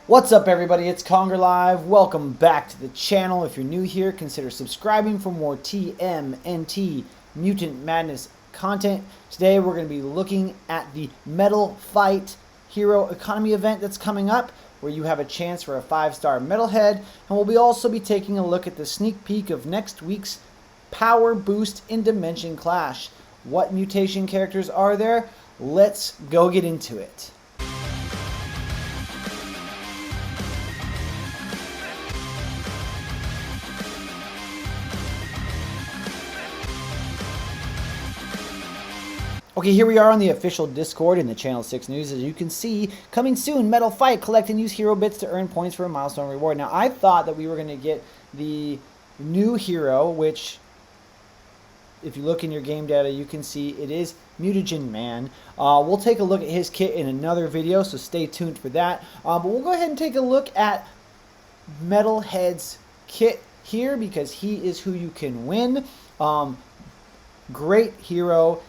What's up, everybody? It's Conger Live. Welcome back to the channel. If you're new here, consider subscribing for more TMNT Mutant Madness content. Today we're going to be looking at the Metal Fight Hero Economy event that's coming up, where you have a chance for a 5-star Metalhead, and we'll also be taking a look at the sneak peek of next week's Power Boost in Dimension Clash. What mutation characters are there? Let's go get into it. Okay, here we are on the official Discord in the Channel 6 News. As you can see, coming soon, Metal Fight. Collect and use hero bits to earn points for a milestone reward. Now, I thought that we were going to get the new hero, which, if you look in your game data, you can see it is Mutation Man. We'll take a look at his kit in another video, so stay tuned for that. But we'll go ahead and take a look at Metalhead's kit here, because he is who you can win. Great hero.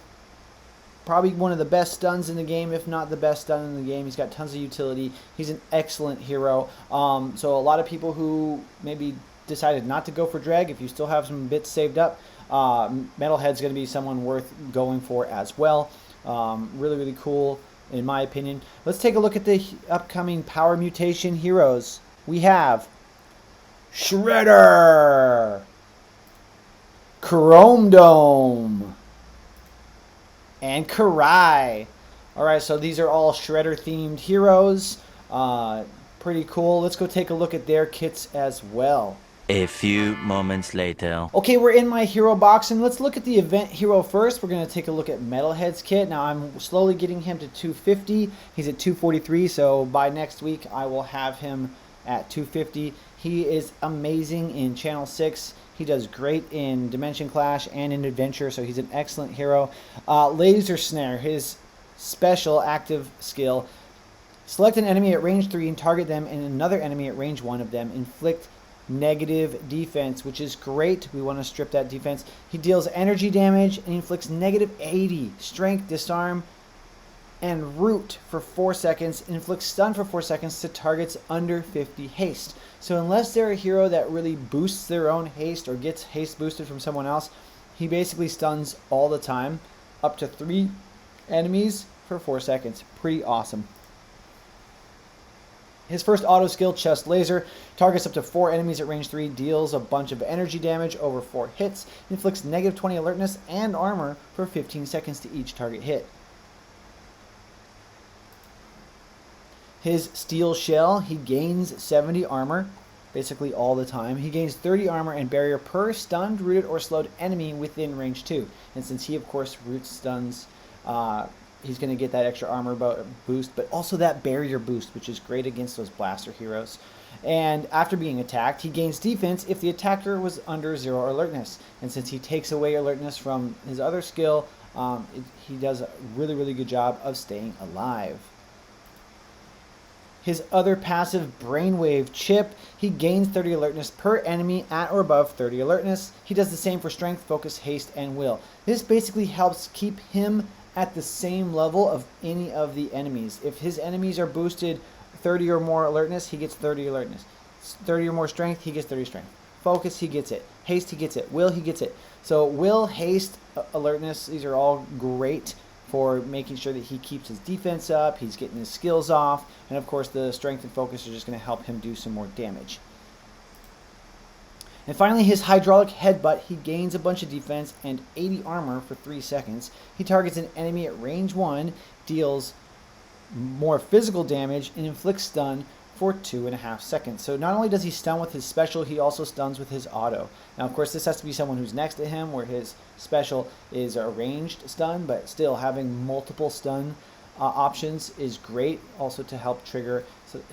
Probably one of the best stuns in the game, if not the best stun in the game. He's got tons of utility. He's an excellent hero. So a lot of people who maybe decided not to go for Dreg, if you still have some bits saved up, Metalhead's going to be someone worth going for as well. Really, really cool, in my opinion. Let's take a look at the upcoming Power Mutation heroes. We have Shredder, Chrome Dome, and Karai. Alright, so these are all Shredder themed heroes. Pretty cool. Let's go take a look at their kits as well. A few moments later. Okay, we're in my hero box, and let's look at the event hero first. We're going to take a look at Metalhead's kit. Now, I'm slowly getting him to 250. He's at 243, so by next week, I will have him at 250. He is amazing in Channel 6. He does great in Dimension Clash and in Adventure, so he's an excellent hero. Laser Snare, his special active skill. Select an enemy at range 3 and target them, and another enemy at range 1 of them. Inflict negative defense, which is great. We want to strip that defense. He deals energy damage and inflicts negative 80 strength, disarm, and root for 4 seconds. Inflicts stun for 4 seconds to targets under 50 haste. So unless they're a hero that really boosts their own haste or gets haste boosted from someone else, he basically stuns all the time, up to 3 enemies for 4 seconds. Pretty awesome. His first auto skill, Chest Laser, targets up to 4 enemies at range 3, deals a bunch of energy damage over 4 hits, inflicts negative 20 alertness and armor for 15 seconds to each target hit. His Steel Shell, he gains 70 armor, basically all the time. He gains 30 armor and barrier per stunned, rooted, or slowed enemy within range 2. And since he, of course, roots stuns, he's going to get that extra armor boost, but also that barrier boost, which is great against those blaster heroes. And after being attacked, he gains defense if the attacker was under 0 alertness. And since he takes away alertness from his other skill, he does a really, really good job of staying alive. His other passive, Brainwave Chip, he gains 30 alertness per enemy at or above 30 alertness. He does the same for strength, focus, haste, and will. This basically helps keep him at the same level of any of the enemies. If his enemies are boosted 30 or more alertness, he gets 30 alertness. 30 or more strength, he gets 30 strength. Focus, he gets it. Haste, he gets it. Will, he gets it. So will, haste, alertness, these are all great for making sure that he keeps his defense up, he's getting his skills off, and of course the strength and focus are just going to help him do some more damage. And finally, his Hydraulic Headbutt, he gains a bunch of defense and 80 armor for 3 seconds. He targets an enemy at range 1, deals more physical damage, and inflicts stun for 2.5 seconds. So not only does he stun with his special, he also stuns with his auto. Now, of course, this has to be someone who's next to him, where his special is a ranged stun, but still having multiple stun options is great, also to help trigger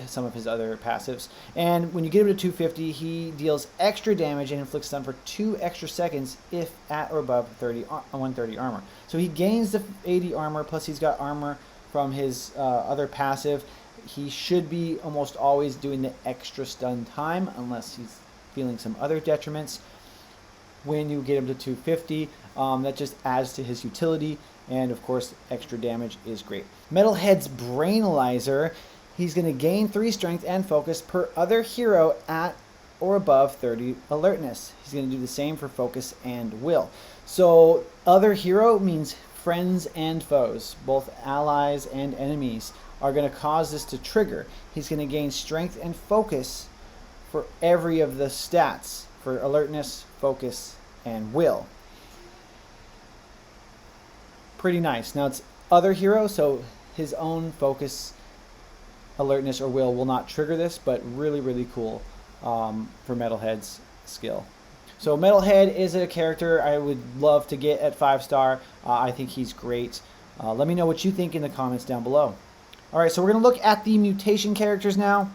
some of his other passives. And when you get him to 250, he deals extra damage and inflicts stun for 2 extra seconds if at or above 130 armor. So he gains the 80 armor, plus he's got armor from his other passive. He should be almost always doing the extra stun time, unless he's feeling some other detriments. When you get him to 250, that just adds to his utility, and of course extra damage is great. Metalhead's Brainalyzer, He's going to gain 3 strength and focus per other hero at or above 30 alertness. He's going to do the same for focus and will. So other hero means friends and foes, both allies and enemies, are going to cause this to trigger. He's going to gain strength and focus for every of the stats for alertness, focus, and will. Pretty nice. Now it's other hero, so his own focus, alertness, or will not trigger this, but really, really cool for Metalhead's skill. So Metalhead is a character I would love to get at 5-star. I think he's great. Let me know what you think in the comments down below. Alright, so we're going to look at the mutation characters now.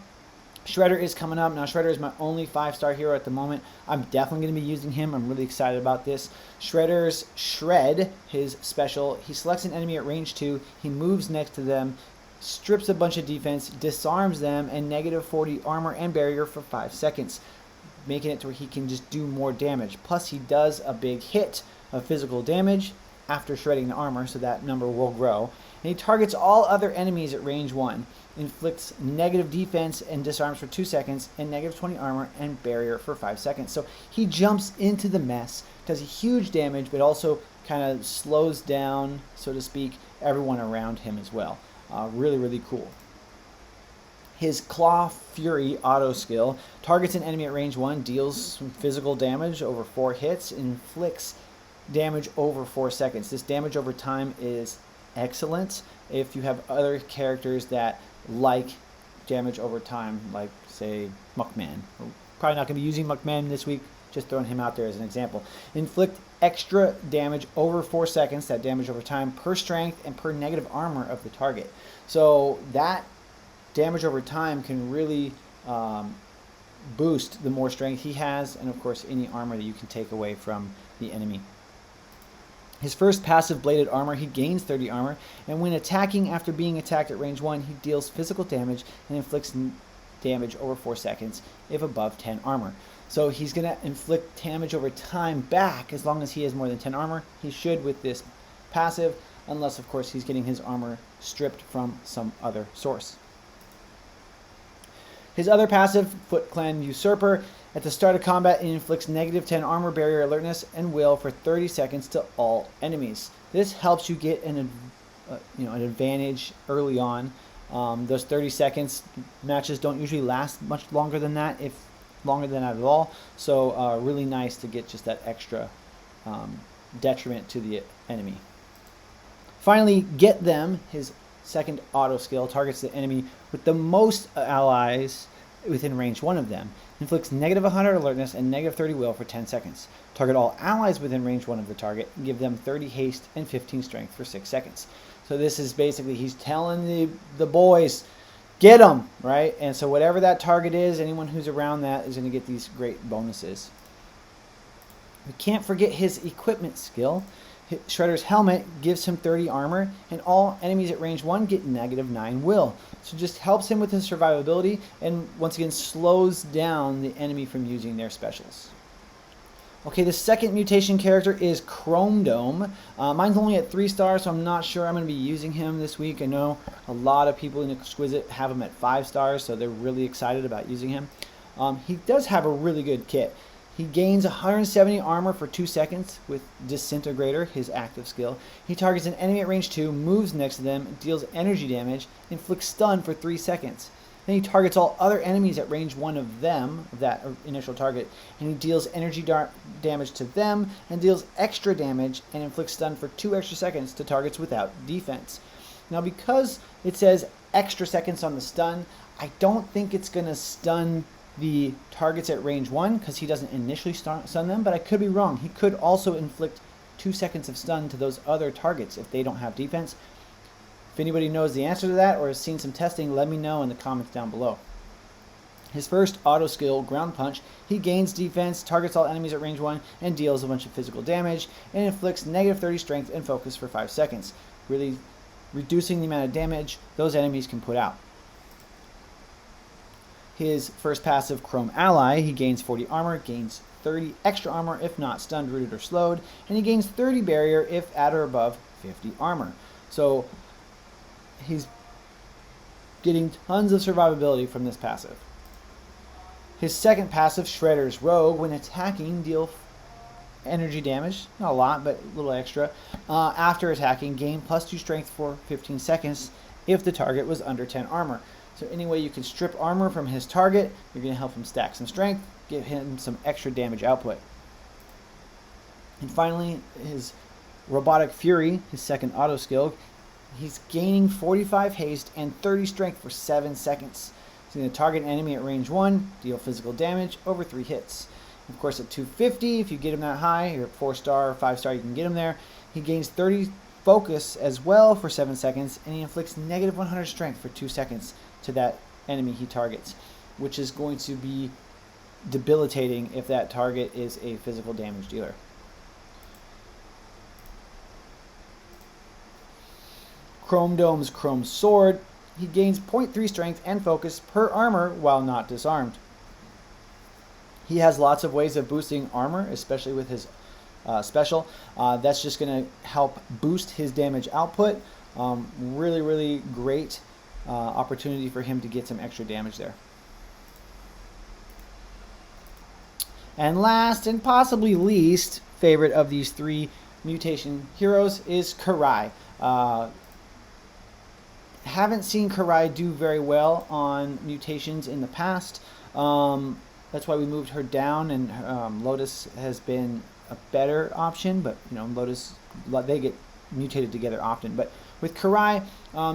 Shredder is coming up. Now Shredder is my only 5-star hero at the moment. I'm definitely going to be using him. I'm really excited about this. Shredder's Shred, his special, he selects an enemy at range 2. He moves next to them, strips a bunch of defense, disarms them, and negative 40 armor and barrier for 5 seconds, making it to where he can just do more damage. Plus he does a big hit of physical damage after shredding the armor, so that number will grow. And he targets all other enemies at range 1, inflicts negative defense and disarms for 2 seconds, and negative 20 armor and barrier for 5 seconds. So he jumps into the mess, does huge damage, but also kind of slows down, so to speak, everyone around him as well. Really, really cool. His Claw Fury auto skill targets an enemy at range 1, deals some physical damage over 4 hits, and inflicts damage over 4 seconds. This damage over time is excellent if you have other characters that like damage over time, like say Muckman. We're probably not going to be using Muckman this week, just throwing him out there as an example. Inflict extra damage over 4 seconds, that damage over time, per strength and per negative armor of the target. So that damage over time can really boost the more strength he has, and of course any armor that you can take away from the enemy. His first passive bladed armor, he gains 30 armor, and when attacking after being attacked at range 1, he deals physical damage and inflicts damage over 4 seconds if above 10 armor. So he's going to inflict damage over time back as long as he has more than 10 armor. He should with this passive, unless of course he's getting his armor stripped from some other source. His other passive, Foot Clan Usurper, at the start of combat, it inflicts negative 10 armor, barrier, alertness, and will for 30 seconds to all enemies. This helps you get an advantage early on. Those 30 seconds matches don't usually last much longer than that, if longer than that at all. So really nice to get just that extra detriment to the enemy. Finally, Get Them, his second auto skill, targets the enemy with the most allies within range 1 of them. Inflicts negative 100 alertness and negative 30 will for 10 seconds. Target all allies within range 1 of the target and give them 30 haste and 15 strength for 6 seconds. So this is basically, he's telling the boys, get them, right? And so whatever that target is, anyone who's around that is going to get these great bonuses. We can't forget his equipment skill. Shredder's helmet gives him 30 armor, and all enemies at range 1 get negative 9 will. So just helps him with his survivability, and once again slows down the enemy from using their specials. Okay, the second mutation character is Chrome Dome. Mine's only at 3 stars, so I'm not sure I'm going to be using him this week. I know a lot of people in Exquisite have him at 5 stars, so they're really excited about using him. He does have a really good kit. He gains 170 armor for 2 seconds with Disintegrator, his active skill. He targets an enemy at range 2, moves next to them, deals energy damage, inflicts stun for 3 seconds. Then he targets all other enemies at range 1 of them, that initial target, and he deals energy damage to them, and deals extra damage and inflicts stun for 2 extra seconds to targets without defense. Now because it says extra seconds on the stun, I don't think it's going to stun the targets at range 1 because he doesn't initially stun them, but I could be wrong. He could also inflict 2 seconds of stun to those other targets if they don't have defense. If anybody knows the answer to that or has seen some testing, let me know in the comments down below. His first auto skill, Ground Punch, he gains defense, targets all enemies at range 1, and deals a bunch of physical damage, and inflicts negative 30 strength and focus for 5 seconds, really reducing the amount of damage those enemies can put out. His first passive, Chrome Ally, he gains 40 armor, gains 30 extra armor if not stunned, rooted, or slowed, and he gains 30 barrier if at or above 50 armor. So he's getting tons of survivability from this passive. His second passive, Shredder's Rogue, when attacking, deal energy damage, not a lot, but a little extra. After attacking, gain +2 strength for 15 seconds if the target was under 10 armor. So any way you can strip armor from his target, you're going to help him stack some strength, give him some extra damage output. And finally, his Robotic Fury, his second auto skill, he's gaining 45 haste and 30 strength for 7 seconds. He's going to target an enemy at range 1, deal physical damage over 3 hits. Of course, at 250, if you get him that high, you're 4-star or 5-star, you can get him there. He gains 30 focus as well for 7 seconds, and he inflicts negative 100 strength for 2 seconds to that enemy he targets, which is going to be debilitating if that target is a physical damage dealer. Chrome Dome's Chrome Sword, he gains 0.3 strength and focus per armor while not disarmed. He has lots of ways of boosting armor, especially with his special. That's just going to help boost his damage output. Really, really great opportunity for him to get some extra damage there. And last and possibly least favorite of these 3 mutation heroes is Karai. Haven't seen Karai do very well on mutations in the past. That's why we moved her down, and Lotus has been a better option, but you know, Lotus, they get mutated together often. But with Karai,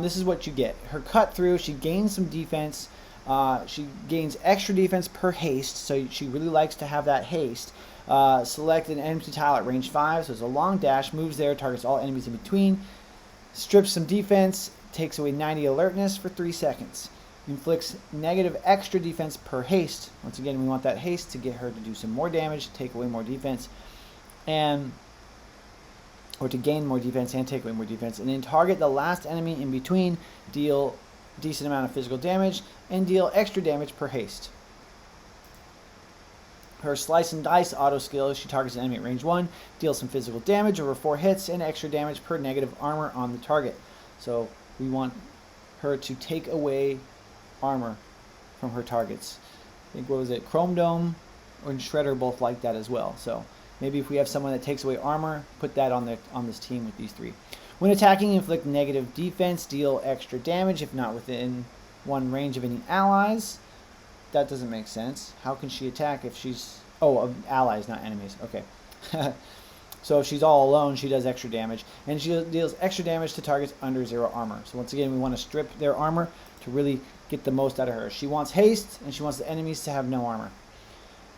this is what you get. Her cut through, she gains some defense. She gains extra defense per haste, so she really likes to have that haste. Select an empty tile at range 5, so it's a long dash, moves there, targets all enemies in between. Strips some defense, takes away 90 alertness for 3 seconds. Inflicts negative extra defense per haste. Once again, we want that haste to get her to do some more damage, take away more defense, or to gain more defense and take away more defense. And then target the last enemy in between, deal decent amount of physical damage, and deal extra damage per haste. Her Slice and Dice auto skill, she targets an enemy at range 1, deals some physical damage over 4 hits, and extra damage per negative armor on the target. So we want her to take away armor from her targets. I think, what was it, Chrome Dome and Shredder both like that as well. So maybe if we have someone that takes away armor, put that on this team with these 3. When attacking, inflict negative defense, deal extra damage if not within 1 range of any allies. That doesn't make sense. How can she attack if she's... Oh, allies, not enemies. Okay. So if she's all alone, she does extra damage. And she deals extra damage to targets under 0 armor. So once again, we want to strip their armor to really get the most out of her. She wants haste, and she wants the enemies to have no armor.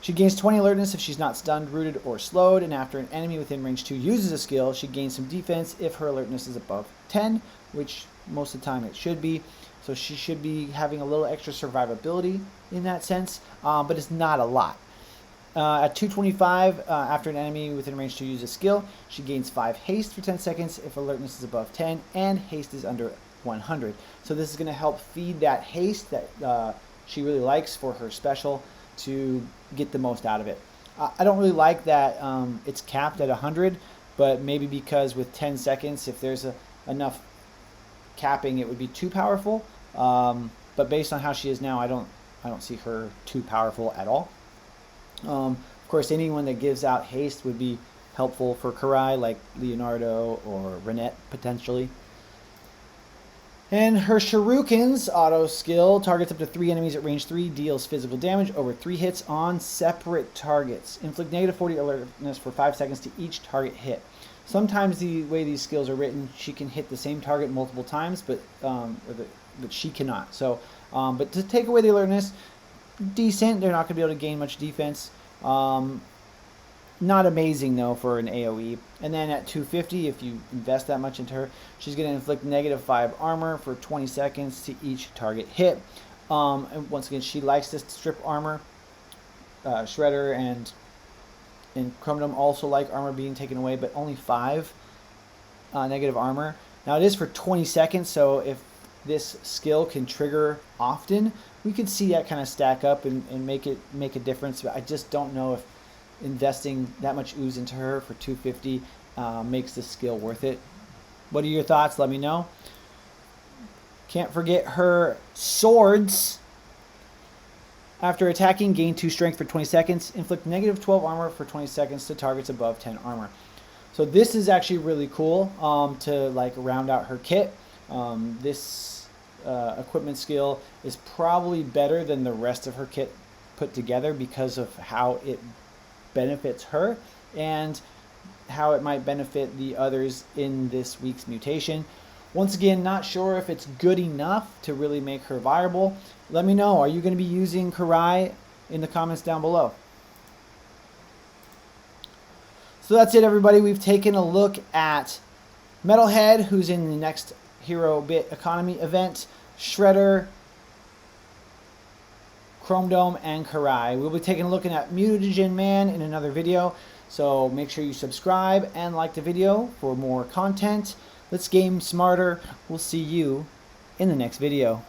She gains 20 alertness if she's not stunned, rooted, or slowed. And after an enemy within range 2 uses a skill, she gains some defense if her alertness is above 10, which most of the time it should be. So she should be having a little extra survivability in that sense, but it's not a lot. At 225, after an enemy within range 2 uses a skill, she gains 5 haste for 10 seconds if alertness is above 10 and haste is under 100. So this is going to help feed that haste that she really likes for her special to get the most out of it. I don't really like that it's capped at 100, but maybe because with 10 seconds, if there's enough capping, it would be too powerful. But based on how she is now, I don't see her too powerful at all. Of course, anyone that gives out haste would be helpful for Karai, like Leonardo or Renette potentially. And her Shuriken's auto skill targets up to 3 enemies at range 3, deals physical damage over 3 hits on separate targets. Inflict negative 40 alertness for 5 seconds to each target hit. Sometimes the way these skills are written, she can hit the same target multiple times, but she cannot. So, but to take away the alertness, decent. They're not going to be able to gain much defense. Not amazing though for an AoE. And then at 250, if you invest that much into her, she's going to inflict negative 5 armor for 20 seconds to each target hit. And once again, she likes to strip armor. Shredder and Chrome Dome also like armor being taken away, but only 5 negative armor. Now it is for 20 seconds, so if this skill can trigger often, we could see that kind of stack up and make a difference. But I just don't know if investing that much ooze into her for 250 makes the skill worth it. What are your thoughts? Let me know. Can't forget her swords. After attacking, gain 2 strength for 20 seconds. Inflict negative 12 armor for 20 seconds to targets above 10 armor. So this is actually really cool to like round out her kit. This equipment skill is probably better than the rest of her kit put together because of how it benefits her and how it might benefit the others in this week's mutation. Once again, not sure if it's good enough to really make her viable. Let me know. Are you going to be using Karai in the comments down below? So that's it, everybody. We've taken a look at Metalhead, who's in the next Hero Bit Economy event, Shredder, Chrome Dome, and Karai. We'll be taking a look at Mutagen Man in another video. So make sure you subscribe and like the video for more content. Let's game smarter. We'll see you in the next video.